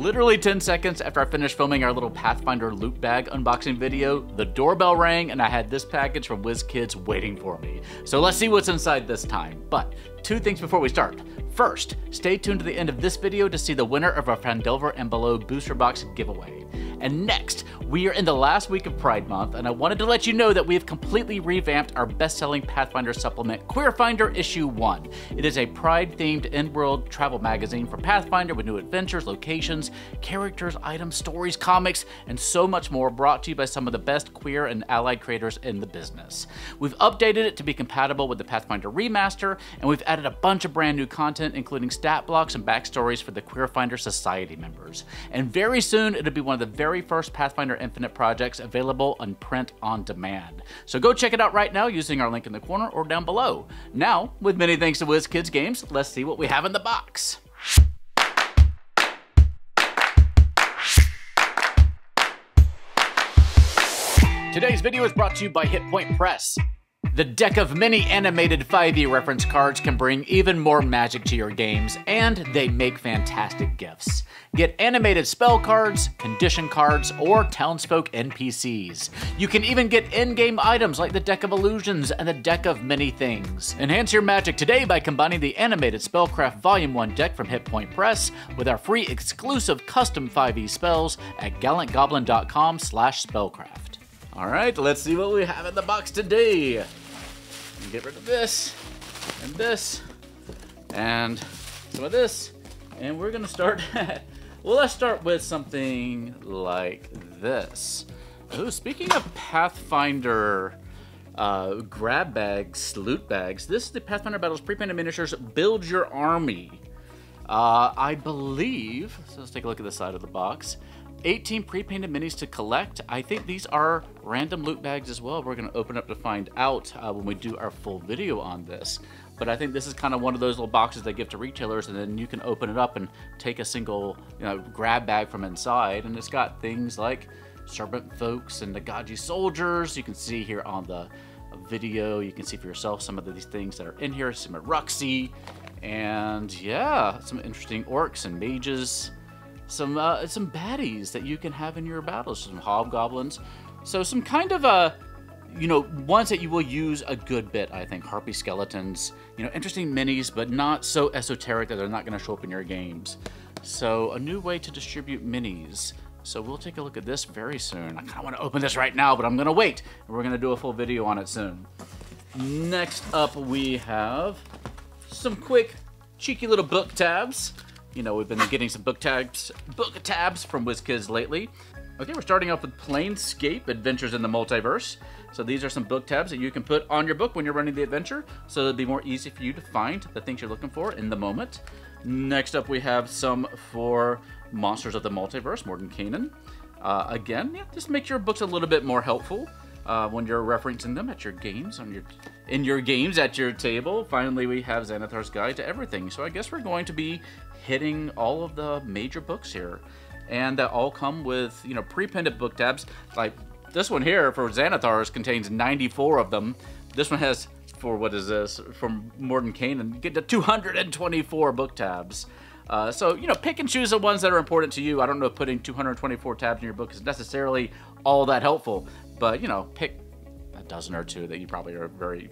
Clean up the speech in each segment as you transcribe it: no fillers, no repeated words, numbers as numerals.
Literally 10 seconds after I finished filming our little Pathfinder loot bag unboxing video, the doorbell rang and I had this package from WizKids waiting for me. So let's see what's inside this time. But 2 things before we start. First, stay tuned to the end of this video to see the winner of our Fandelver and Below booster box giveaway. And next, we are in the last week of Pride Month, and I wanted to let you know that we have completely revamped our best-selling Pathfinder supplement, Queerfinder Issue 1. It is a Pride-themed in-world travel magazine for Pathfinder with new adventures, locations, characters, items, stories, comics, and so much more, brought to you by some of the best queer and allied creators in the business. We've updated it to be compatible with the Pathfinder Remaster, and we've added a bunch of brand new content, including stat blocks and backstories for the Queerfinder Society members. And very soon, it'll be one of the very first Pathfinder Infinite projects available on print on demand. So go check it out right now using our link in the corner or down below. Now, with many thanks to WizKids Games, let's see what we have in the box. Today's video is brought to you by Hit Point Press. The deck of many animated 5e reference cards can bring even more magic to your games, and they make fantastic gifts. Get animated spell cards, condition cards, or townsfolk NPCs. You can even get in-game items like the Deck of Illusions and the Deck of Many Things. Enhance your magic today by combining the animated Spellcraft Volume 1 deck from Hit Point Press with our free exclusive custom 5e spells at gallantgoblin.com/spellcraft. All right, let's see what we have in the box today. Get rid of this, and some of this, and we're gonna start, well, let's start with something like this. Oh, speaking of Pathfinder grab bags, loot bags, this is the Pathfinder Battles Pre-Painted Miniatures Build Your Army. I believe, so let's take a look at the side of the box. 18 pre-painted minis to collect. I think these are random loot bags as well. We're going to open up to find out when we do our full video on this. But I think this is kind of one of those little boxes they give to retailers, and then you can open it up and take a single, grab bag from inside. And it's got things like serpent folks and the Gaji soldiers. You can see here on the video, you can see for yourself some of these things that are in here. Some Ruxy, and yeah, some interesting orcs and mages. Some baddies that you can have in your battles, some hobgoblins. So some kind of ones that you will use a good bit, I think. Harpy skeletons, interesting minis, but not so esoteric that they're not going to show up in your games. So a new way to distribute minis. So we'll take a look at this very soon. I kind of want to open this right now, but I'm going to wait. And we're going to do a full video on it soon. Next up, we have some quick, cheeky little book tabs. We've been getting some book tabs from WizKids lately. Okay, we're starting off with Planescape Adventures in the Multiverse. So these are some book tabs that you can put on your book when you're running the adventure, so it'll be more easy for you to find the things you're looking for in the moment. Next up, we have some for Monsters of the Multiverse, Mordenkainen. Again, just make your books a little bit more helpful when you're referencing them at your games, in your games at your table. Finally, we have Xanathar's Guide to Everything. So I guess we're going to be hitting all of the major books here, and that all come with pre-printed book tabs. Like this one here for Xanathar's contains 94 of them. This one has, for what is this, from Mordenkainen, get to 224 book tabs. So pick and choose the ones that are important to you. I don't know if putting 224 tabs in your book is necessarily all that helpful, but pick a dozen or two that you probably are very,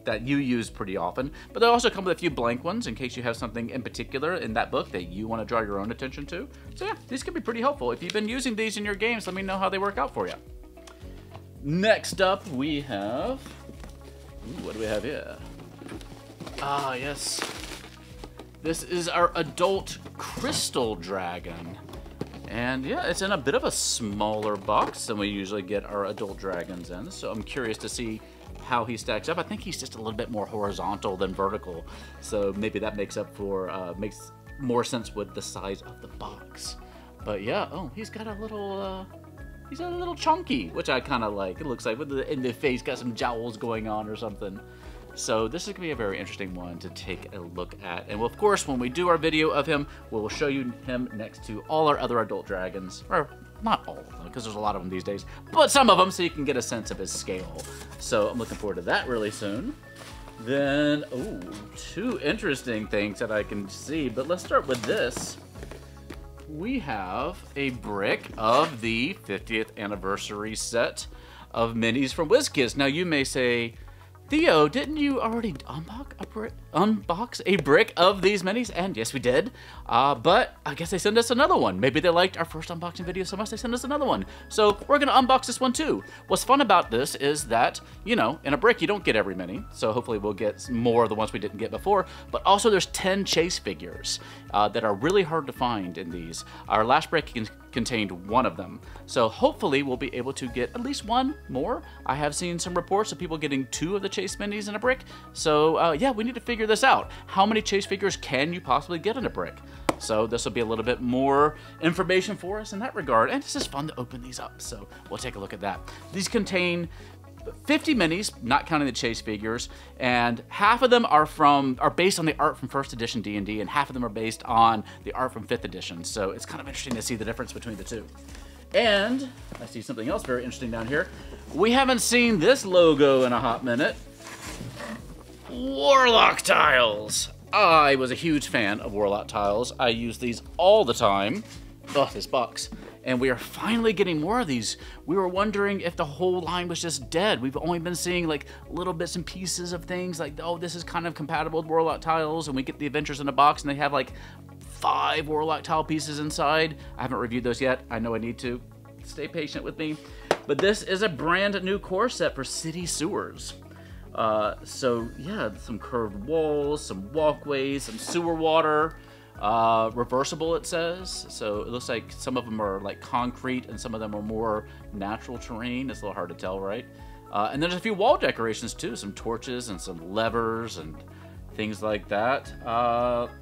that you use pretty often. But they also come with a few blank ones in case you have something in particular in that book that you want to draw your own attention to. So yeah, these can be pretty helpful. If you've been using these in your games, let me know how they work out for you. Next up, we have, what do we have here? Ah, yes. This is our adult crystal dragon. And yeah, it's in a bit of a smaller box than we usually get our adult dragons in. So I'm curious to see how he stacks up. I think he's just a little bit more horizontal than vertical. So maybe that makes up for, makes more sense with the size of the box. But yeah, oh, he's got a little chunky, which I kind of like. It looks like in the face, got some jowls going on or something. So this is going to be a very interesting one to take a look at. And of course, when we do our video of him, we'll show you him next to all our other adult dragons. Or not all of them, because there's a lot of them these days, but some of them, so you can get a sense of his scale. So I'm looking forward to that really soon. Then, ooh, two interesting things that I can see, but let's start with this. we have a brick of the 50th anniversary set of minis from WizKids. Now you may say, Theo, didn't you already unbox a brick of these minis? And yes, we did. But I guess they sent us another one. Maybe they liked our first unboxing video so much they sent us another one. So we're gonna unbox this one too. What's fun about this is that, you know, in a brick you don't get every mini. So hopefully we'll get more of the ones we didn't get before. But also there's 10 chase figures that are really hard to find in these. Our last brick contained one of them. So hopefully we'll be able to get at least one more. I have seen some reports of people getting 2 of the chase minis in a brick. So yeah, we need to figure this out. How many chase figures can you possibly get in a brick? So this will be a little bit more information for us in that regard. And it's just fun to open these up. So we'll take a look at that. These contain 50 minis, not counting the chase figures, and half of them are based on the art from 1st edition D&D, and half of them are based on the art from 5th edition. So it's kind of interesting to see the difference between the two. And I see something else very interesting down here. We haven't seen this logo in a hot minute. WarLock tiles. I was a huge fan of WarLock tiles. I use these all the time. Oh, this box. And we are finally getting more of these. We were wondering if the whole line was just dead. We've only been seeing like little bits and pieces of things like, oh, this is kind of compatible with WarLock tiles, and we get the adventures in a box and they have like 5 WarLock tile pieces inside. I haven't reviewed those yet. I know I need to. Stay patient with me. But this is a brand new core set for city sewers. So yeah, some curved walls, some walkways, some sewer water. Reversible, it says. So it looks like some of them are like concrete and some of them are more natural terrain. It's a little hard to tell, right? And there's a few wall decorations too, some torches and some levers and things like that.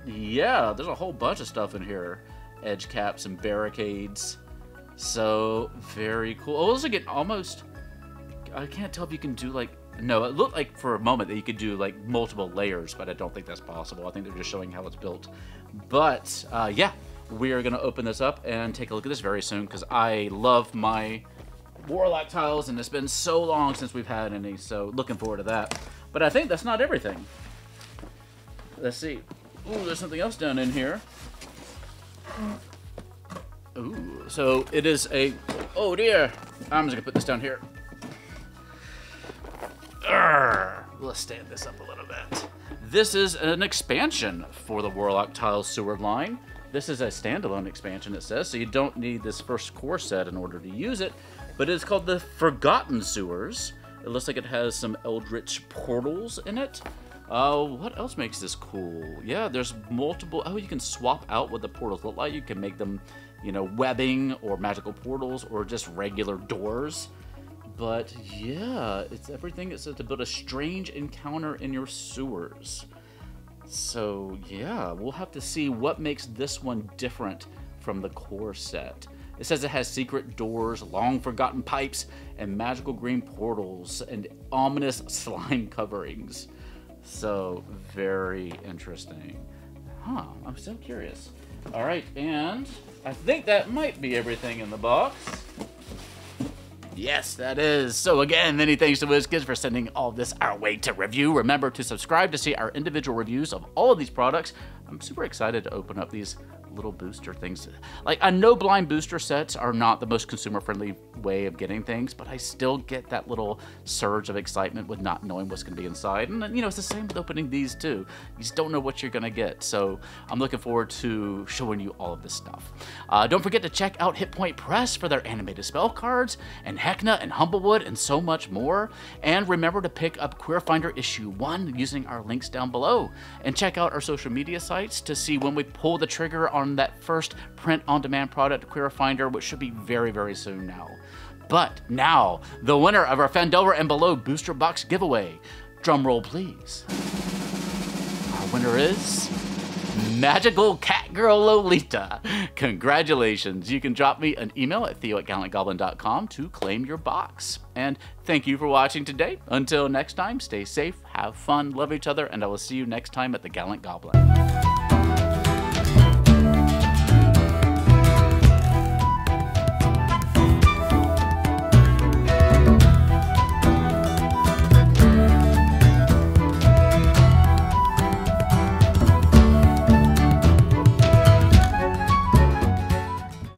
Yeah, there's a whole bunch of stuff in here. Edge caps and barricades. So very cool. Oh, those are getting almost, I can't tell if you can do like, no, it looked like for a moment that you could do like multiple layers, but I don't think that's possible. I think they're just showing how it's built. But yeah, we are going to open this up and take a look at this very soon because I love my WarLock tiles and it's been so long since we've had any, so looking forward to that. But I think that's not everything. Let's see. Ooh, there's something else down in here. Ooh, so it is a, oh dear, I'm just going to put this down here. Let's stand this up a little bit. This is an expansion for the WarLock Tiles sewer line. This is a standalone expansion, it says, so you don't need this first core set in order to use it, but it's called the Forgotten Sewers. It looks like it has some eldritch portals in it. What else makes this cool? Yeah, there's multiple, oh, you can swap out what the portals look like. You can make them, you know, webbing or magical portals or just regular doors. But yeah, it's everything. It says to build a strange encounter in your sewers. So yeah, we'll have to see what makes this one different from the core set. It says it has secret doors, long forgotten pipes, and magical green portals, and ominous slime coverings. So very interesting. Huh, I'm so curious. All right, and I think that might be everything in the box. Yes, that is. So again, many thanks to WizKids for sending all this our way to review. Remember to subscribe to see our individual reviews of all of these products. I'm super excited to open up these little booster things. Like, I know blind booster sets are not the most consumer-friendly way of getting things, but I still get that little surge of excitement with not knowing what's going to be inside. And, you know, it's the same with opening these, too. You just don't know what you're going to get. So I'm looking forward to showing you all of this stuff. Don't forget to check out Hit Point Press for their animated spell cards, and Heckna and Humblewood, and so much more. And remember to pick up Queer Finder Issue 1 using our links down below. And check out our social media sites to see when we pull the trigger on that first print-on-demand product, Queer Finder, which should be very, very soon now. But now, the winner of our $10 and below booster box giveaway. Drum roll, please. Our winner is Magical Cat Girl Lolita. Congratulations. You can drop me an email at theo@gallantgoblin.com to claim your box. And thank you for watching today. Until next time, stay safe, have fun, love each other, and I will see you next time at the Gallant Goblin.